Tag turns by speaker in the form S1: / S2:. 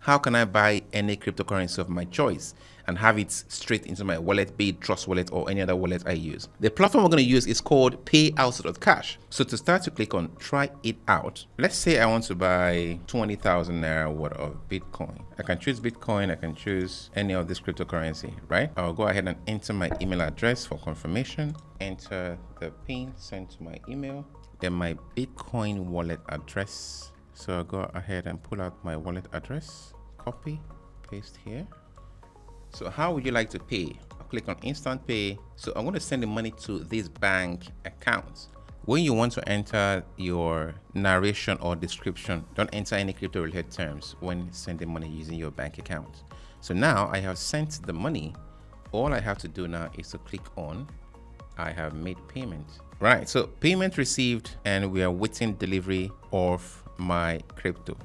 S1: how can I buy any cryptocurrency of my choice and have it straight into my wallet, be it Trust Wallet or any other wallet I use? The platform we're going to use is called payouts.cash. So to start, to click on try it out. Let's say I want to buy 20,000 Naira worth of Bitcoin. I can choose Bitcoin. I can choose any of this cryptocurrency, right? I'll go ahead and enter my email address for confirmation. Enter the PIN sent to my email. Then my Bitcoin wallet address. So I'll go ahead and pull out my wallet address, copy, paste here. So how would you like to pay? I'll click on instant pay. So I'm going to send the money to this bank account. When you want to enter your narration or description, don't enter any crypto related terms when sending money using your bank account. So now I have sent the money. All I have to do now is to click on I have made payment. Right, so payment received, and we are waiting delivery of my crypto.